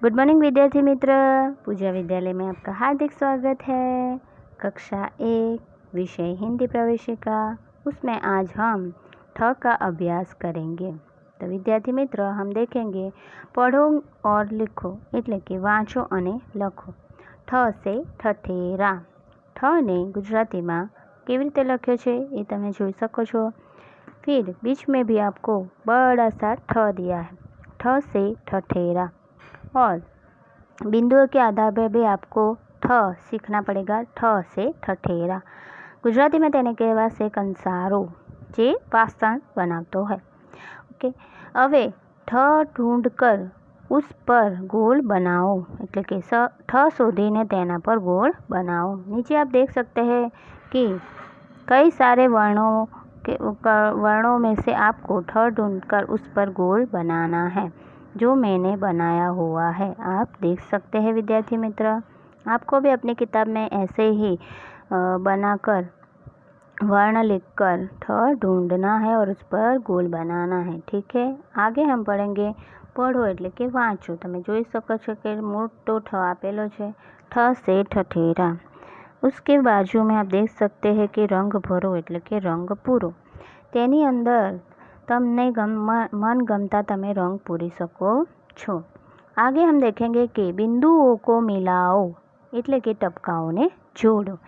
Good morning विद्यार्थी मित्र, पूजा विद्यालय में आपका हार्दिक स्वागत है। कक्षा 1 विषय हिंदी प्रवेशिका, उसमें आज हम ठ का अभ्यास करेंगे। तो विद्यार्थी मित्र, हम देखेंगे पढ़ो और लिखो એટલે કે વાંચો અને લખો। ઠ से ठठेरा। ઠ ने गुजराती में કેવી રીતે લખ્યો છે એ તમે જોઈ શકો છો। फिर बीच में भी आपको बड़ा सा ठ दिया है, ठ से ठठेरा। और बिंदुओं के आधार पर भी आपको ठ सीखना पड़ेगा। ठ से ठठेरा। गुजराती में तेने कहेवाशे कंसारो, जे वासण बनावतो है। ओके, हवे ठ ढूंढकर उस पर गोल बनाओ એટલે કે ठ शोधीने तेना पर गोल बनाओ। नीचे आप देख सकते हैं कि कई सारे वर्णों में से आपको ठ ढूंढकर उस पर गोल बनाना है, जो मैंने बनाया हुआ है। आप देख सकते हैं विद्यार्थी मित्र, आपको भी अपनी किताब में ऐसे ही बनाकर वर्ण लिखकर ठ ढूंढना है और उस पर गोल बनाना है। ठीक है, आगे हम पढ़ेंगे पढ़ो એટલે કે વાંચો। તમે જોઈ શકો છો કે મોટો ઠ આપેલો છે, ठ से ठठेरा। उसके बाजू में आप देख सकते हैं कि रंग भरो એટલે કે रंग पूरो। तेनी अंदर तमने मनगमता तमे रंग पूरी सको छो। आगे हम देखेंगे कि बिंदुओं को मिलाओ એટલે કે टपकाओं जोड़ो।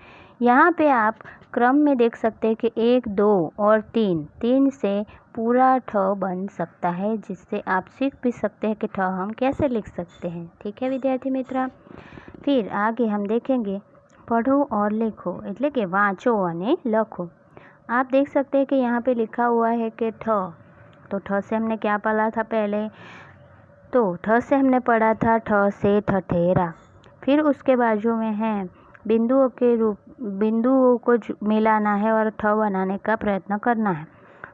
यहाँ पे आप क्रम में देख सकते हैं कि 1, 2 और 3 से पूरा ठ बन सकता है, जिससे आप सीख भी सकते हैं कि ठ हम कैसे लिख सकते हैं। ठीक है विद्यार्थी मित्र, फिर आगे हम देखेंगे पढ़ो और लिखो એટલે કે વાંચો અને લખો। आप देख सकते हैं कि यहाँ पे लिखा हुआ है कि ठ, तो ठ से हमने क्या पढ़ा था पहले? तो ठ से हमने पढ़ा था ठ से ठठेरा। फिर उसके बाजू में है बिंदुओं को मिलाना है और ठ बनाने का प्रयत्न करना है।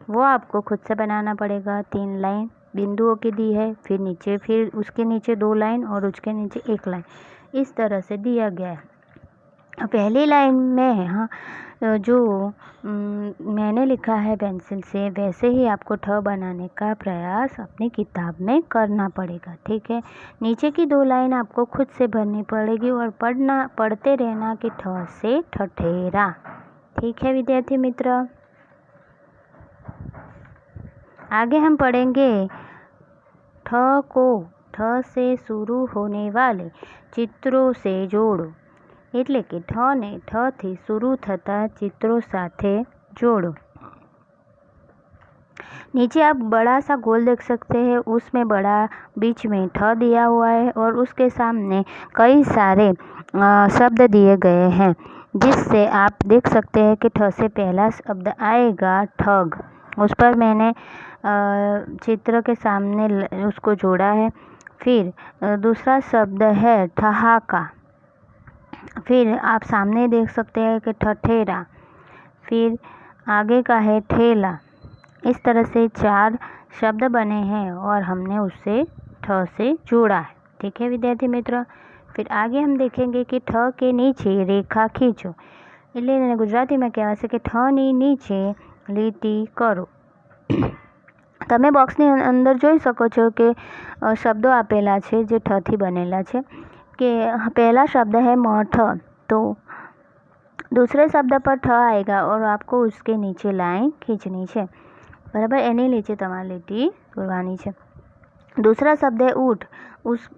वो आपको खुद से बनाना पड़ेगा। 3 लाइन बिंदुओं की दी है, फिर उसके नीचे 2 लाइन और उसके नीचे 1 लाइन, इस तरह से दिया गया है। पहली लाइन में जो मैंने लिखा है पेंसिल से, वैसे ही आपको ठ बनाने का प्रयास अपनी किताब में करना पड़ेगा। ठीक है, नीचे की 2 लाइन आपको खुद से भरनी पड़ेगी और पढ़ते रहना कि ठ से ठठेरा। ठीक है विद्यार्थी मित्र, आगे हम पढ़ेंगे ठ को ठ से शुरू होने वाले चित्रों से जोड़ो એટલે કે ઠ ने ठ थी शुरू थता चित्रों साथे जोड़ो। नीचे आप बड़ा सा गोल देख सकते हैं, उसमें बड़ा बीच में ठ दिया हुआ है और उसके सामने कई सारे शब्द दिए गए हैं, जिससे आप देख सकते हैं कि ठ से पहला शब्द आएगा ठग। उस पर मैंने चित्र के सामने उसको जोड़ा है। फिर दूसरा शब्द है ठहाका। फिर आप सामने देख सकते हैं कि ठठेरा। फिर आगे का है ठेला। इस तरह से 4 शब्द बने हैं और हमने उससे ठ से जोड़ा है। ठीक है विद्यार्थी मित्र, फिर आगे हम देखेंगे कि ठ के नीचे रेखा खींचो એટલે गुजराती में કહેવાશે કે ઠ ની નીચે લીટી કરો। તમે બોક્સની અંદર જોઈ શકો છો કે શબ્દો આપેલા છે જે ઠ થી બનેલા છે। कि पहला शब्द है मठ, तो दूसरे शब्द पर ठ आएगा और आपको उसके नीचे लाइन खींचनी है, बराबर। एनी नीचे तमारे लिटी जोड़वानी है। दूसरा शब्द है ऊँट,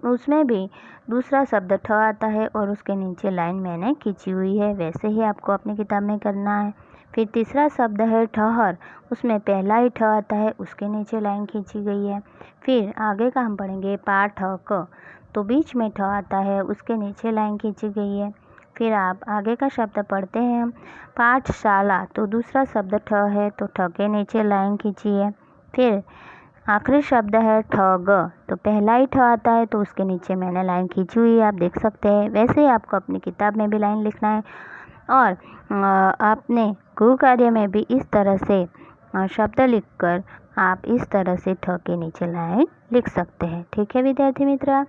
उसमें भी दूसरा शब्द ठ आता है और उसके नीचे लाइन मैंने खींची हुई है, वैसे ही आपको अपनी किताब में करना है। फिर तीसरा शब्द है ठहर, उसमें पहला ही ठ आता है, उसके नीचे लाइन खींची गई है। फिर आगे का हम पढ़ेंगे पाठक, तो बीच में ठ आता है, उसके नीचे लाइन खींची गई है। फिर आप आगे का शब्द पढ़ते हैं पाठशाला, तो दूसरा शब्द ठ है, तो ठ के नीचे लाइन खींची है। फिर आखिरी शब्द है ठग, तो पहला ही ठ आता है, तो उसके नीचे मैंने लाइन खींची हुई है, आप देख सकते हैं। वैसे ही आपको अपनी किताब में भी लाइन लिखना है और आपने गृह कार्य में भी इस तरह से शब्द लिखकर आप इस तरह से ठ के नीचे लाइन लिख सकते हैं। ठीक है विद्यार्थी मित्र,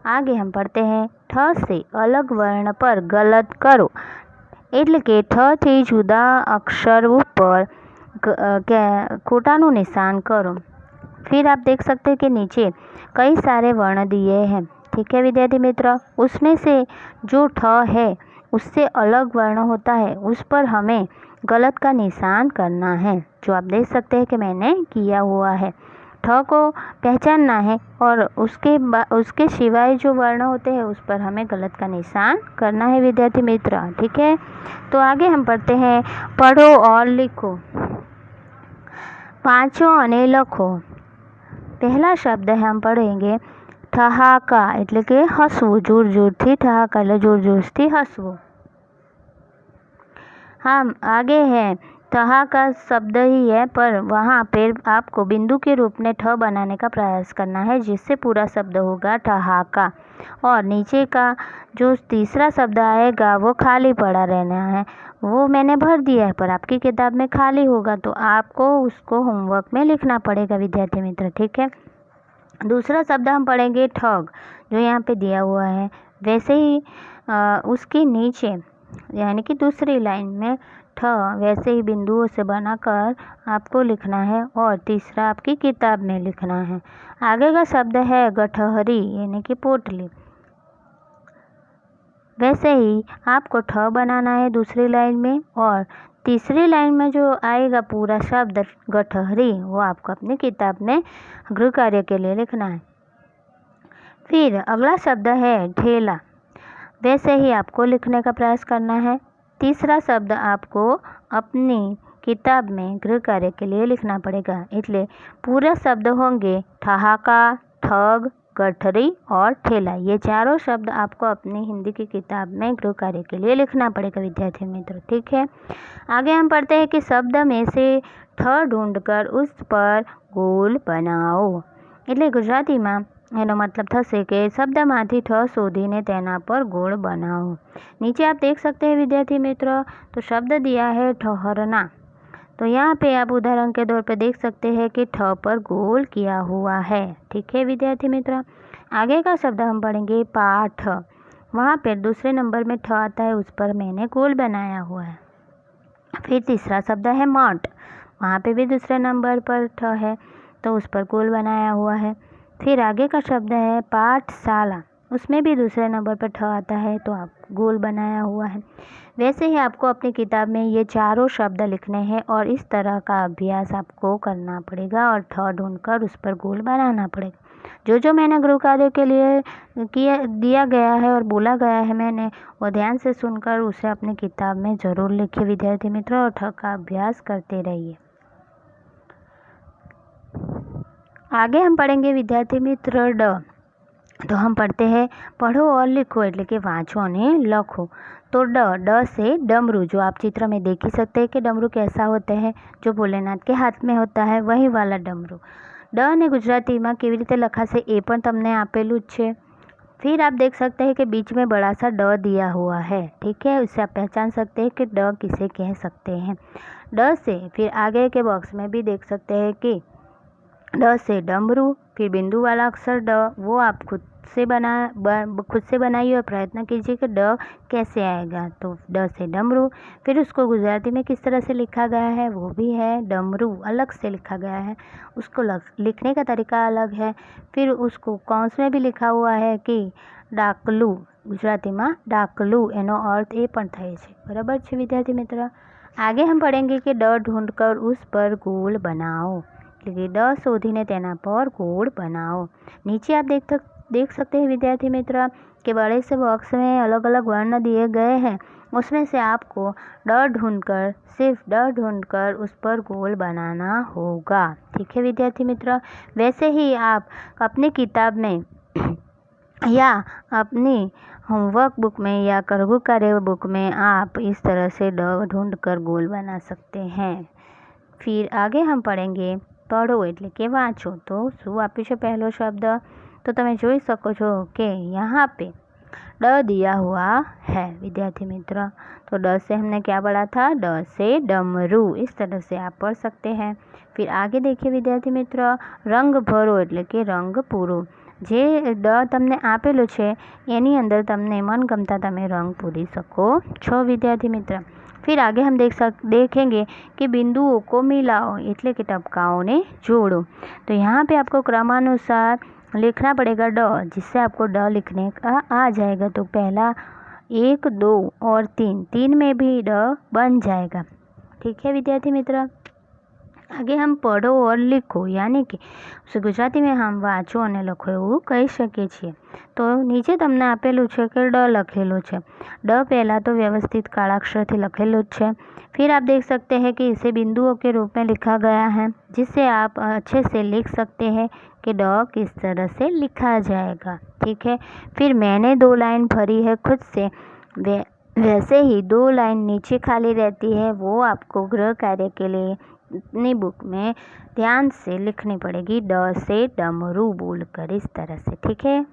आगे हम पढ़ते हैं ठ से अलग वर्ण पर गलत करो એટલે કે ઠ થી जुदा अक्षर पर खोटाનું निशान करो। फिर आप देख सकते हैं कि नीचे कई सारे वर्ण दिए हैं, ठीक है विद्यार्थी मित्र। उसमें से जो ठ है उससे अलग वर्ण होता है उस पर हमें गलत का निशान करना है, जो आप देख सकते हैं कि मैंने किया हुआ है। ठ को पहचानना है और उसके सिवाय जो वर्ण होते हैं उस पर हमें गलत का निशान करना है विद्यार्थी मित्र। ठीक है, तो आगे हम पढ़ते हैं, पढ़ो और लिखो। वाँचो અને લખો। पहला शब्द हम पढ़ेंगे ठहाका, એટલે કે હસવું, જોર જોરથી। ठहाका એટલે जोर जोर से हंसવું। हम आगे है, ठहाका शब्द ही है पर वहाँ पे आपको बिंदु के रूप में ठ बनाने का प्रयास करना है, जिससे पूरा शब्द होगा ठहाका। और नीचे का जो तीसरा शब्द आएगा वो खाली पड़ा रहना है, वो मैंने भर दिया है पर आपकी किताब में खाली होगा, तो आपको उसको होमवर्क में लिखना पड़ेगा विद्यार्थी मित्र। ठीक है, दूसरा शब्द हम पढ़ेंगे ठग, जो यहाँ पे दिया हुआ है वैसे ही उसके नीचे यानी कि दूसरी लाइन में ठ वैसे ही बिंदुओं से बनाकर आपको लिखना है और तीसरा आपकी किताब में लिखना है। आगे का शब्द है गठहरी यानी कि पोटली। वैसे ही आपको ठ बनाना है दूसरी लाइन में और तीसरी लाइन में जो आएगा पूरा शब्द गठहरी वो आपको अपनी किताब में गृह कार्य के लिए लिखना है। फिर अगला शब्द है ठेला, वैसे ही आपको लिखने का प्रयास करना है। तीसरा शब्द आपको अपनी किताब में गृह कार्य के लिए लिखना पड़ेगा, इसलिए पूरे शब्द होंगे ठहाका, ठग, गठरी और ठेला। ये चारों शब्द आपको अपनी हिंदी की किताब में गृह कार्य के लिए लिखना पड़ेगा विद्यार्थी मित्र। ठीक है, आगे हम पढ़ते हैं कि शब्द में से ठ ढूंढकर उस पर गोल बनाओ। એટલે ગુજરાતીમાં એનો मतलब થશે કે શબ્દમાંથી ઠ શોધીને તેના પર गोल बनाओ। नीचे आप देख सकते हैं विद्यार्थी मित्र, तो शब्द दिया है ठहरना, तो यहाँ पे आप उदाहरण के तौर पे देख सकते हैं कि ठ पर गोल किया हुआ है। ठीक है विद्यार्थी मित्र, आगे का शब्द हम पढ़ेंगे पाठ, वहाँ पर दूसरे नंबर में ठ आता है, उस पर मैंने गोल बनाया हुआ है। फिर तीसरा शब्द है मठ, वहाँ पे भी दूसरे नंबर पर ठ है तो उस पर गोल बनाया हुआ है। फिर आगे का शब्द है पाठशाला, उसमें भी दूसरे नंबर पर ठ आता है तो आप गोल बनाया हुआ है। वैसे ही आपको अपनी किताब में ये चारों शब्द लिखने हैं और इस तरह का अभ्यास आपको करना पड़ेगा और ठ ढूंढकर उस पर गोल बनाना पड़ेगा। जो मैंने गृह कार्य के लिए दिया गया है और बोला गया है मैंने, वो ध्यान से सुनकर उसे अपनी किताब में ज़रूर लिखिए विद्यार्थी मित्रों और ठ का अभ्यास करते रहिए। आगे हम पढ़ेंगे विद्यार्थी मित्र ड, तो हम पढ़ते हैं पढ़ो और लिखो એટલે કે વાંચો અને લખो। तो ड से डमरू, जो आप चित्र में देख ही सकते हैं कि डमरू कैसा होता है, जो भोलेनाथ के हाथ में होता है, वही वाला डमरू। ड ने गुजरातीમાં કેવી રીતે લખાશે એ પણ તમને આપેલું જ છે। फिर आप देख सकते हैं कि बीच में बड़ा सा ड दिया हुआ है। ठीक है, उससे आप पहचान सकते हैं कि ड किसे कह सकते हैं। ड से फिर आगे के बॉक्स में भी देख सकते हैं कि ड से डमरू, फिर बिंदु वाला अक्षर ड, वो आप खुद से बनाइए और प्रयत्न कीजिए कि ड कैसे आएगा। तो ड से डमरू, फिर उसको गुजराती में किस तरह से लिखा गया है वो भी है डमरू, अलग से लिखा गया है, उसको लिखने का तरीका अलग है। फिर उसको कौंस में भी लिखा हुआ है कि डाकलू, गुजरातीમાં डाकलू એનો अर्थ એ પણ થાય છે। બરાબર છે વિદ્યાર્થી મિત્ર। आगे हम पढ़ेंगे कि ड ढूंढकर उस पर गोल बनाओ, ड शोधीने तेना पर गोल बनाओ। नीचे आप देख सकते हैं विद्यार्थी मित्र कि बड़े से बॉक्स में अलग अलग वर्ण दिए गए हैं, उसमें से आपको सिर्फ ड ढूंढकर उस पर गोल बनाना होगा। ठीक है विद्यार्थी मित्र, वैसे ही आप अपनी किताब में या अपनी होमवर्क बुक में या गृह कार्य बुक में आप इस तरह से ड ढूंढकर गोल बना सकते हैं। फिर आगे हम पढ़ेंगे पढ़ो એટલે કે વાંચો। तो શું આપ્યું છે પહેલો શબ્દ, तो તમે જોઈ શકો છો कि यहाँ पे ड दिया हुआ है विद्यार्थी मित्र। तो ड से हमने क्या पढ़ा था, ड से डमरू, इस तरह से आप पढ़ सकते हैं। फिर आगे देखिए विद्यार्थी मित्र रंग भरो એટલે કે रंग पूरो। જે ડ તમને આપેલો છે એની અંદર તમને મનગમતા તમે રંગ પૂરી શકો છો વિદ્યાર્થી મિત્ર। फिर आगे हम देखेंगे कि बिंदुओं को मिलाओ એટલે કે टपकाओं ने जोड़ो। तो यहाँ पे आपको क्रमानुसार लिखना पड़ेगा ड, जिससे आपको ड लिखने का आ जाएगा। तो पहला 1, 2 और 3 में भी ड बन जाएगा। ठीक है विद्यार्थी मित्र, आगे हम पढ़ो और लिखो यानी कि ગુજરાતી में हम વાંચો અને લખો એવું કહી શકીએ છીએ। તો નીચે તમને આપેલું છે કે ડ લખેલું છે। ડ पहला तो व्यवस्थित कालाक्षर लखेलू है। फिर आप देख सकते हैं कि इसे बिंदुओं के रूप में लिखा गया है, जिससे आप अच्छे से लिख सकते हैं कि ड किस तरह से लिखा जाएगा। ठीक है, फिर मैंने 2 लाइन भरी है खुद से, वैसे ही 2 लाइन नीचे खाली रहती है, वो आपको गृह कार्य के लिए अपनी बुक में ध्यान से लिखनी पड़ेगी। ड से डमरू बोलकर इस तरह से। ठीक है,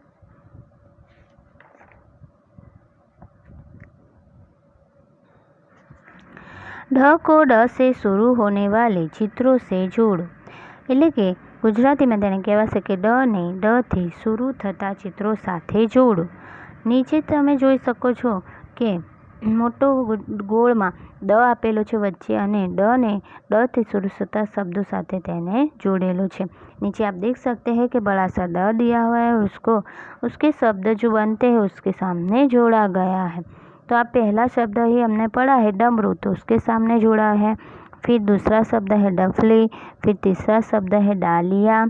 ढ को ड से शुरू होने वाले चित्रों से जोड़ो। એટલે કે ગુજરાતીમાં તેને કહેવાશે કે ડ ને ડ થી શરૂ થતા ચિત્રો સાથે જોડો। નીચે તમે જોઈ શકો છો કે મોટો ગોળમાં ડ આપેલો છે વચ્ચે અને ડ ने ड થી शुरू થતા शब्दों સાથે તેને जोड़ेलो છે। नीचे आप देख सकते हैं कि बड़ा सा ड दिया हुआ है, उसको उसके शब्द जो बनते हैं उसके सामने जोड़ा गया है। तो आप पहला शब्द ही हमने पढ़ा है डमरू, तो उसके सामने जोड़ा है। फिर दूसरा शब्द है डफली, फिर तीसरा शब्द है डालिया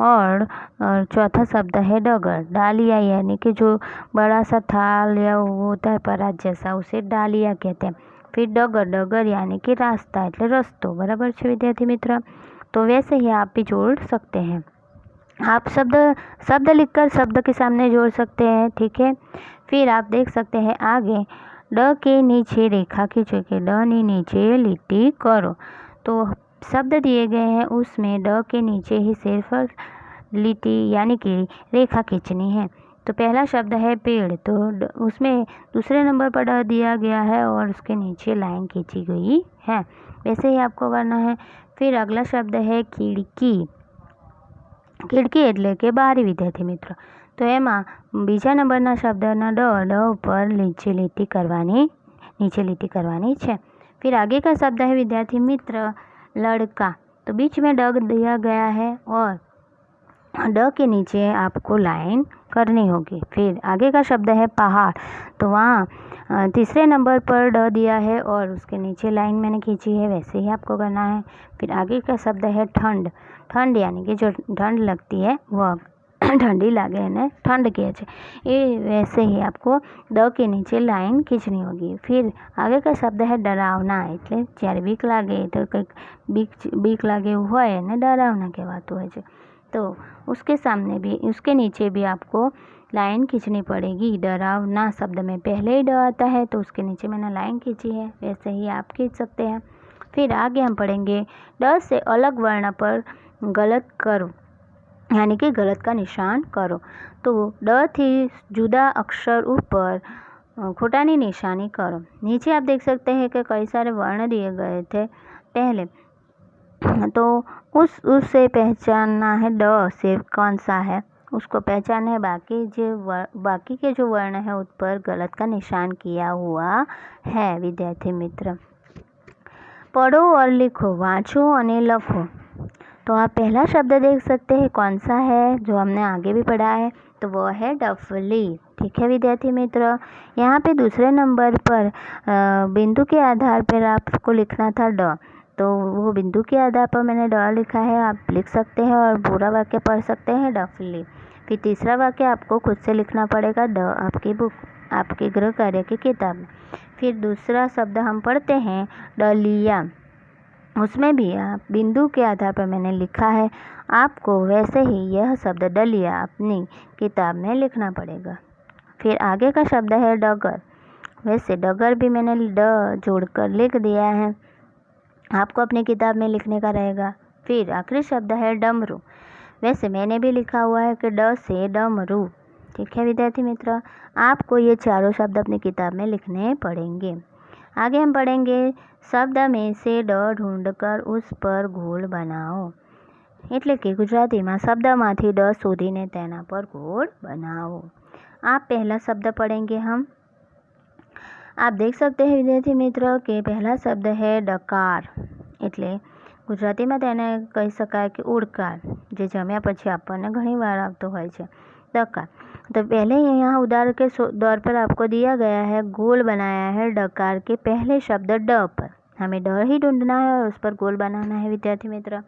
और चौथा शब्द है डगर। डालिया यानी कि जो बड़ा सा थाल या वो होता है परात जैसा, उसे डालिया कहते हैं। फिर डगर, डगर यानी कि रास्ता એટલે રસ્તો। बराबर છે विद्यार्थी मित्र, तो वैसे ही आप भी जोड़ सकते हैं। आप शब्द लिखकर शब्द के सामने जोड़ सकते हैं। ठीक है, फिर आप देख सकते हैं आगे ड के नीचे रेखा खींचो के ड नी नीचे लिट्टी करो। तो शब्द दिए गए हैं उसमें ड के नीचे ही सिर्फ लिट्टी यानी कि रेखा खींचनी है। तो पहला शब्द है पेड़, तो उसमें दूसरे नंबर पर ड दिया गया है और उसके नीचे लाइन खींची गई है, वैसे ही आपको करना है। फिर अगला शब्द है खिड़की। खिड़की એટલે કે બારી વિદ્યાર્થી મિત્રો। તો એમાં બીજા નંબરના શબ્દના ડ ઉપર नीचे લીટી करवानी છે। फिर आगे का शब्द है विद्यार्थी मित्र लड़का, तो बीच में ड दिया गया है और ड के नीचे आपको लाइन करनी होगी। फिर आगे का शब्द है पहाड़, तो वहाँ तीसरे नंबर पर ड दिया है और उसके नीचे लाइन मैंने खींची है, वैसे ही आपको करना है। फिर आगे का शब्द है ठंड। ठंड यानी कि जो ठंड लगती है वह ठंडी लागे ने ठंड कहे छे, ये वैसे ही आपको ड के नीचे लाइन खींचनी होगी। फिर आगे का शब्द है डरावना, એટલે જ્યારે બીક લાગે તો કંઈક બીક लागे હોય એને डरावना કહેવાતું હોય છે। तो उसके सामने भी उसके नीचे भी आपको लाइन खींचनी पड़ेगी। डरावना शब्द में पहले ही ड आता है तो उसके नीचे मैंने लाइन खींची है, वैसे ही आप खींच सकते हैं। फिर आगे हम पढ़ेंगे ड से अलग वर्ण पर गलत करो, यानी कि गलत का निशान करो। तो ड थी जुदा अक्षर ऊपर खोटानी निशानी करो। नीचे आप देख सकते हैं कि कई सारे वर्ण दिए गए थे पहले, तो उससे पहचानना है ड से कौन सा है उसको पहचानना है। बाकी के जो वर्ण है उस पर गलत का निशान किया हुआ है। विद्यार्थी मित्र पढ़ो और लिखो, वाँचो और लखो। तो आप पहला शब्द देख सकते हैं कौन सा है जो हमने आगे भी पढ़ा है, तो वह है डफली। ठीक है विद्यार्थी मित्र, यहाँ पे दूसरे नंबर पर बिंदु के आधार पर आपको लिखना था ड, तो वो बिंदु के आधार पर मैंने ड लिखा है, आप लिख सकते हैं और पूरा वाक्य पढ़ सकते हैं डफली। फिर तीसरा वाक्य आपको खुद से लिखना पड़ेगा ड आपकी बुक आपके गृह कार्य की किताब में। फिर दूसरा शब्द हम पढ़ते हैं डलिया, उसमें भी आप बिंदु के आधार पर मैंने लिखा है, आपको वैसे ही यह शब्द डलिया अपनी किताब में लिखना पड़ेगा। फिर आगे का शब्द है डगर, वैसे डगर भी मैंने ड जोड़कर लिख दिया है, आपको अपनी किताब में लिखने का रहेगा। फिर आखिरी शब्द है डमरू, वैसे मैंने भी लिखा हुआ है कि ड से डमरू। ठीक है विद्यार्थी मित्र, आपको ये चारों शब्द अपनी किताब में लिखने पड़ेंगे। आगे हम पढ़ेंगे शब्द में से ड ढूंढकर उस पर घोल बनाओ, એટલે કે ગુજરાતીમાં શબ્દમાંથી ડ શોધીને તેના પર ઘોળ बनाओ। आप पहला शब्द पढ़ेंगे हम। आप देख सकते हैं विद्यार्थी मित्र के पहला शब्द है डकार, એટલે ગુજરાતીમાં તેને કહી શકાય કે ઉડકાર, જે જમ્યા પછી આપણને घણીવાર આવતો હોય છે। डकार, तो पहले यहाँ उदाहरण के दौर पर आपको दिया गया है, गोल बनाया है डकार के पहले शब्द ड पर। हमें ड ही ढूंढना है और उस पर गोल बनाना है विद्यार्थी मित्र।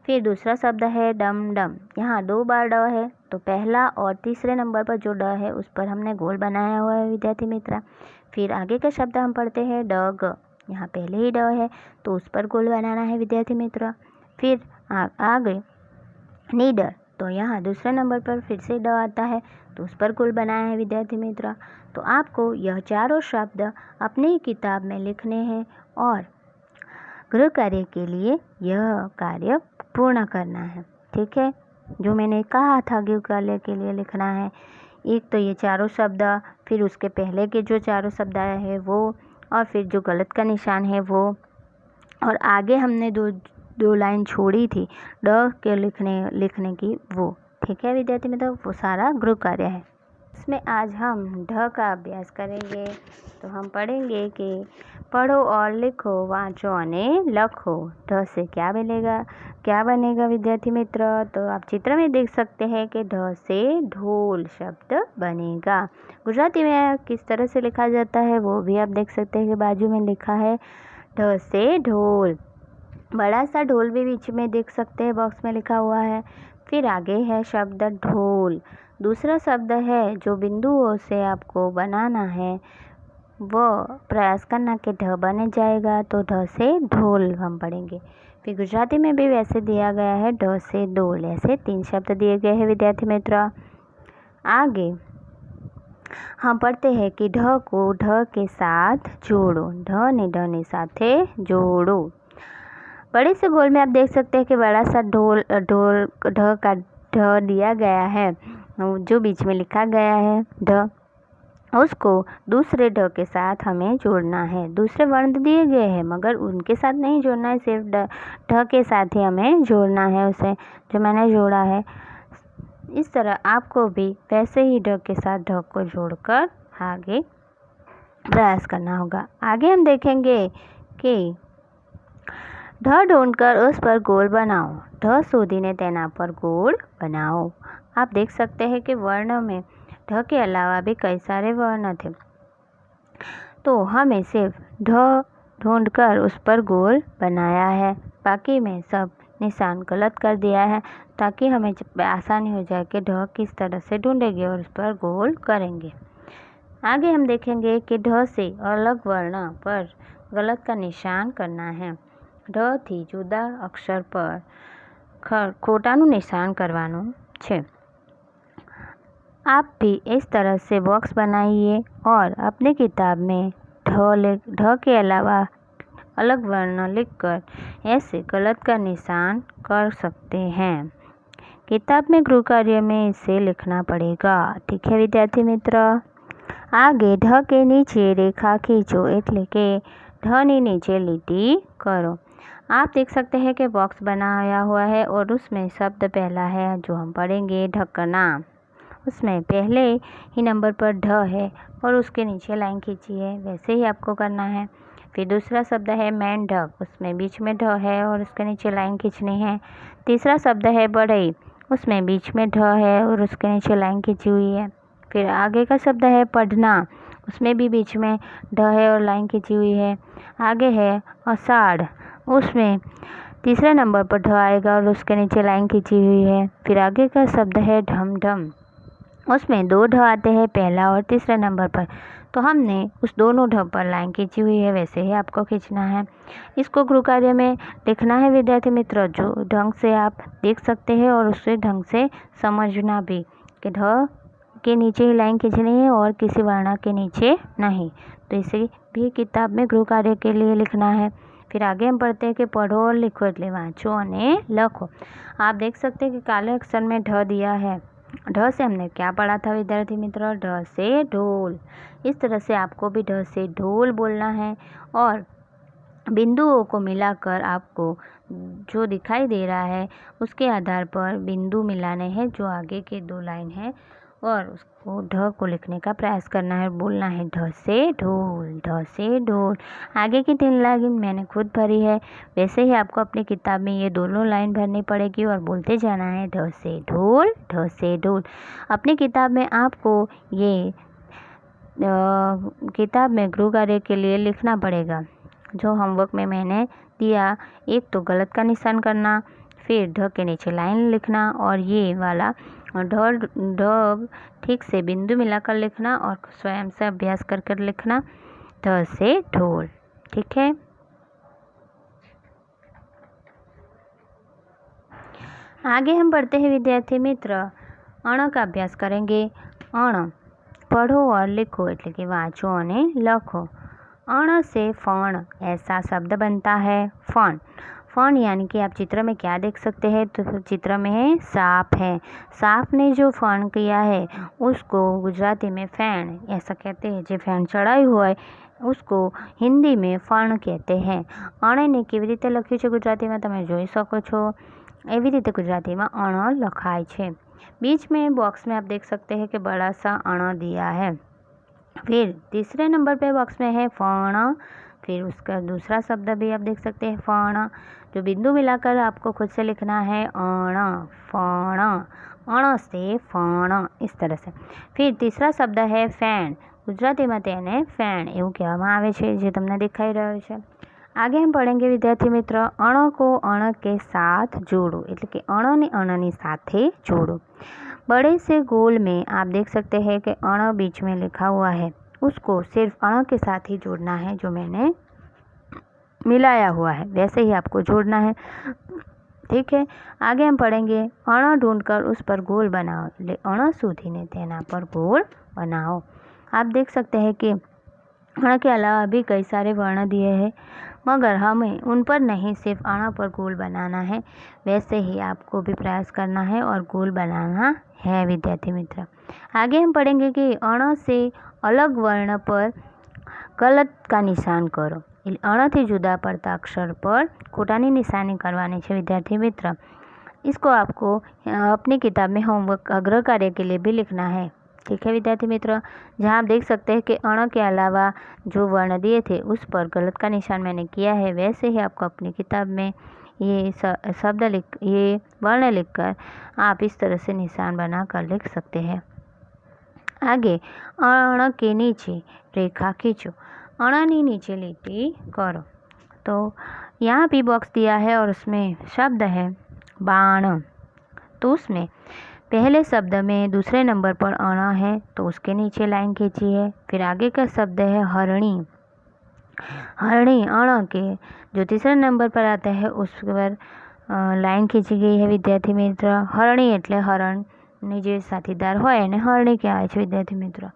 फिर दूसरा शब्द है डम डम। यहाँ 2 बार ड है, तो पहला और तीसरे नंबर पर जो ड है उस पर हमने गोल बनाया हुआ है विद्यार्थी मित्र। फिर आगे का शब्द हम पढ़ते हैं डग। यहाँ पहले ही ड है, तो उस पर गोल बनाना है विद्यार्थी मित्र। फिर आगे नीडर, तो यहाँ दूसरे नंबर पर फिर से ड आता है, तो उस पर गोल बनाया है विद्यार्थी मित्र। तो आपको यह चारों शब्द अपनी किताब में लिखने हैं और गृह कार्य के लिए यह कार्य पूर्ण करना है। ठीक है, जो मैंने कहा था गृह कार्य के लिए लिखना है, एक तो ये चारों शब्द, फिर उसके पहले के जो चारों शब्द आए हैं वो, और फिर जो गलत का निशान है वो, और आगे हमने दो लाइन छोड़ी थी ड के लिखने की वो। ठीक है विद्यार्थी मित्रों, वो सारा गृह कार्य है। इसमें आज हम ढ का अभ्यास करेंगे। तो हम पढ़ेंगे कि पढ़ो और लिखो, वाँचो अने लखो। ढ से क्या बनेगा विद्यार्थी मित्र? तो आप चित्र में देख सकते हैं कि ढ से ढोल शब्द बनेगा। गुजराती में किस तरह से लिखा जाता है वो भी आप देख सकते हैं कि बाजू में लिखा है ढ से ढोल। बड़ा सा ढोल भी बीच में देख सकते हैं, बॉक्स में लिखा हुआ है। फिर आगे है शब्द ढोल। दूसरा शब्द है जो बिंदुओं से आपको बनाना है, वो प्रयास करना कि ढ बन जाएगा, तो ढ से ढोल हम पढ़ेंगे। फिर गुजराती में भी वैसे दिया गया है ढ से डोल, ऐसे 3 शब्द दिए गए हैं विद्यार्थी मित्र। आगे हम पढ़ते हैं कि ढ को ढ के साथ जोड़ो। ढ ने साथे जोड़ो। बड़े से गोल में आप देख सकते हैं कि बड़ा सा ढोल ढ का ढ दिया गया है, जो बीच में लिखा गया है ढ, उसको दूसरे ढ के साथ हमें जोड़ना है। दूसरे वर्ण दिए गए हैं मगर उनके साथ नहीं जोड़ना है, सिर्फ ढ के साथ ही हमें जोड़ना है उसे, जो मैंने जोड़ा है। इस तरह आपको भी वैसे ही ढ के साथ ढ को जोड़कर आगे प्रयास करना होगा। आगे हम देखेंगे कि ढ ढूंढकर उस पर गोल बनाओ। ढ शोधीने तेना पर गोल बनाओ। आप देख सकते हैं कि वर्ण में ढ के अलावा भी कई सारे वर्ण थे, तो हमें सिर्फ ढ ढूंढकर उस पर गोल बनाया है। बाकी में सब निशान गलत कर दिया है, ताकि हमें आसानी हो जाए कि ढ किस तरह से ढूंढेंगे और उस पर गोल करेंगे। आगे हम देखेंगे कि ढ से अलग वर्ण पर गलत का निशान करना है। ढ थी जुदा अक्षर पर खोटाનું निशान करवानुं छे। आप भी इस तरह से बॉक्स बनाइए और अपनी किताब में ढ के अलावा अलग वर्ण लिखकर ऐसे गलत का निशान कर सकते हैं। किताब में गृह कार्य में इसे लिखना पड़ेगा। ठीक है विद्यार्थी मित्र। आगे ढ के नीचे रेखा खींचो, एटले के ढ ની नीचे લીટી करो। आप देख सकते हैं कि बॉक्स बनाया हुआ है और उसमें शब्द पहला है जो हम पढ़ेंगे ढकना। उसमें पहले ही नंबर पर ढ है और उसके नीचे लाइन खींची है, वैसे ही आपको करना है। फिर दूसरा शब्द है मेंढक, उसमें बीच में ढ है और उसके नीचे लाइन खींचनी है। तीसरा शब्द है बढ़ई, उसमें बीच में ढ है और उसके नीचे लाइन खींची हुई है। फिर आगे का शब्द है पढ़ना, उसमें भी बीच में ढ है और लाइन खींची हुई है। आगे है आषाढ़, उसमें तीसरे नंबर पर ढ आएगा और उसके नीचे लाइन खींची हुई है। फिर आगे का शब्द है ढम ढम, उसमें 2 ढ आते हैं, पहला और तीसरे नंबर पर, तो हमने उस दोनों ढ पर लाइन खींची हुई है, वैसे ही आपको खींचना है। इसको गृह कार्य में लिखना है विद्यार्थी मित्र, जो ढंग से आप देख सकते हैं और उससे ढंग से समझना भी कि ढ के नीचे ही लाइन खींचनी है और किसी वर्ण के नीचे नहीं। तो इसे भी किताब में गृह कार्य के लिए लिखना है। फिर आगे हम पढ़ते हैं कि पढ़ो और लिखो, એટલે વાંચો અને લખો। आप देख सकते हैं कि काले अक्षर में ढ दिया है। ढ से हमने क्या पढ़ा था विद्यार्थी मित्र? ढ से ढोल। इस तरह से आपको भी ढ से ढोल बोलना है और बिंदुओं को मिलाकर आपको जो दिखाई दे रहा है उसके आधार पर बिंदु मिलाने हैं, जो आगे के 2 लाइन है और उसको ढ को लिखने का प्रयास करना है, बोलना है ढ से ढोल, ढ से ढोल। आगे की 3 लाइन मैंने खुद भरी है, वैसे ही आपको अपनी किताब में ये दोनों लाइन भरनी पड़ेगी और बोलते जाना है ढ से ढोल, ढ से ढोल। अपनी किताब में आपको ये किताब में गृह कार्य के लिए लिखना पड़ेगा। जो होमवर्क में मैंने दिया, एक तो गलत का निशान करना, फिर ढ के नीचे लाइन लिखना और ये वाला ढ ठीक से बिंदु मिलाकर लिखना और स्वयं से अभ्यास कर कर लिखना ढ से ढोल। ठीक है। आगे हम पढ़ते हैं विद्यार्थी मित्र, अण का अभ्यास करेंगे। अण पढ़ो और लिखो એટલે કે વાંચો અને લખો। अण से फण ऐसा शब्द बनता है। फण फण यानी कि आप चित्र में क्या देख सकते हैं, तो चित्र में सांप है। सांप ने जो फण किया है उसको गुजराती में फैण ऐसा कहते हैं। जो फैण चढ़ाई हुआ है उसको हिंदी में फण कहते हैं। अण ने केवी रीते लख्યું છે गुजराती में તમે જોઈ શકો છો। एवी रीते गुजराती में अण लखाय छे। बीच में बॉक्स में आप देख सकते हैं कि बड़ा सा अण दिया है। फिर तीसरे नंबर पे बॉक्स में है फण, फिर उसका दूसरा शब्द भी आप देख सकते हैं फण, जो बिंदु मिलाकर आपको खुद से लिखना है अण फण, अण से फण इस तरह से। फिर तीसरा शब्द है फैण, गुजराती में तेने फैण एवं कहेवामां आवे छे, जे तमने देखाई रह्यो छे। आगे हम पढ़ेंगे विद्यार्थी मित्र, अण को अण के साथ जोड़ो એટલે કે અણ ને અણની સાથે जोड़ो। बड़े से गोल में आप देख सकते हैं कि अण बीच में लिखा हुआ है, उसको सिर्फ अण के साथ ही जोड़ना है। जो मैंने मिलाया हुआ है वैसे ही आपको जोड़ना है। ठीक है। आगे हम पढ़ेंगे, अण ढूंढकर उस पर गोल बनाओ એટલે अण शोधीने तेना पर गोल बनाओ। आप देख सकते हैं कि अण के अलावा भी कई सारे वर्ण दिए हैं, मगर हमें उन पर नहीं, सिर्फ अण पर गोल बनाना है। वैसे ही आपको भी प्रयास करना है और गोल बनाना है विद्यार्थी मित्र। आगे हम पढ़ेंगे कि अण से अलग वर्ण पर गलत का निशान करो। अण થી जुदा पड़ता अक्षर पर खोटानी निशानी करवानी है विद्यार्थी मित्र। इसको आपको अपनी किताब में होमवर्क गृह कार्य के लिए भी लिखना है। ठीक है विद्यार्थी मित्र। जहाँ आप देख सकते हैं कि अण के अलावा जो वर्ण दिए थे उस पर गलत का निशान मैंने किया है, वैसे ही आपको अपनी किताब में ये ये वर्ण लिखकर आप इस तरह से निशान बनाकर लिख सकते हैं। आगे अण के नीचे रेखा खींचो, अण नीचे लिट्टी करो। तो यहाँ भी बॉक्स दिया है और उसमें शब्द है बाण, तो उसमें पहले शब्द में दूसरे नंबर पर अण है तो उसके नीचे लाइन खींची है। फिर आगे का शब्द है हरणी, हरणी अण के जो तीसरे नंबर पर आता है उस पर लाइन खींची गई है विद्यार्थी मित्र। हरणी એટલે हरणની જે સાથીદાર હોય એને हरणी કહેવાય છે विद्यार्थी मित्र।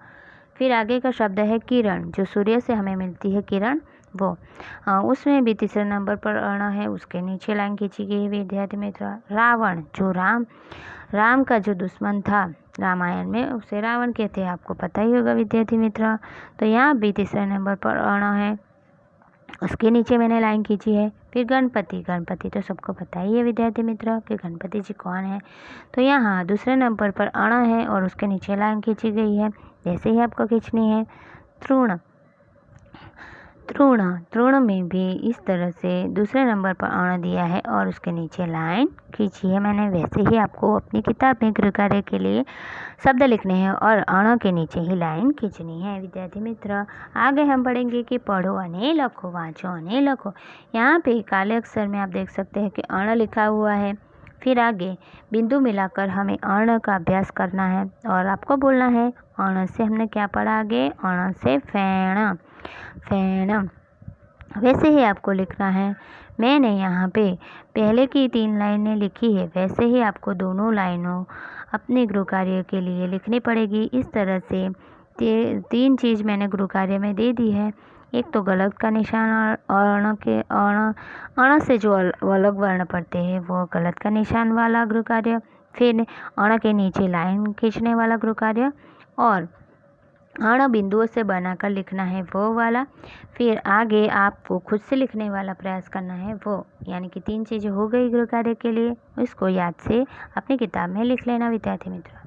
फिर आगे का शब्द है किरण, जो सूर्य से हमें मिलती है किरण वो, उसमें भी तीसरे नंबर पर अण है, उसके नीचे लाइन खींची गई है विद्यार्थी मित्र। रावण, जो राम का जो दुश्मन था रामायण में उसे रावण कहते हैं, आपको पता ही होगा विद्यार्थी मित्र। तो यहाँ भी तीसरे नंबर पर अण है, उसके नीचे मैंने लाइन खींची है। फिर गणपति तो सबको पता ही है विद्यार्थी मित्र कि गणपति जी कौन है। तो यहाँ दूसरे नंबर पर अण है और उसके नीचे लाइन खींची गई है, वैसे ही आपको खींचनी है। तृण में भी इस तरह से दूसरे नंबर पर अण दिया है और उसके नीचे लाइन खींची है मैंने, वैसे ही आपको अपनी किताब में गृह कार्य के लिए शब्द लिखने हैं और अण के नीचे ही लाइन खींचनी है विद्यार्थी मित्र। आगे हम पढ़ेंगे कि पढ़ो अने लखो, वाँचो अने लखो। यहाँ पे काले अक्षर में आप देख सकते हैं कि अण लिखा हुआ है। फिर आगे बिंदु मिलाकर हमें अण का अभ्यास करना है और आपको बोलना है अण से हमने क्या पढ़ा आगे, अण से फैण, वैसे ही आपको लिखना है। मैंने यहाँ पे पहले की 3 लाइनें लिखी है, वैसे ही आपको दोनों लाइनों अपने गृह कार्य के लिए लिखनी पड़ेगी। इस तरह से 3 चीज़ मैंने गृह कार्य में दे दी है। एक तो गलत का निशान और अण से जो अलग वर्ण पड़ते हैं वो गलत का निशान वाला गृह कार्य, फिर अण के नीचे लाइन खींचने वाला गृह कार्य और अण बिंदुओं से बनाकर लिखना है वो वाला। फिर आगे आपको खुद से लिखने वाला प्रयास करना है वो, यानी कि 3 चीज़ें हो गई गृह कार्य के लिए। इसको याद से अपनी किताब में लिख लेना विद्यार्थी मित्र।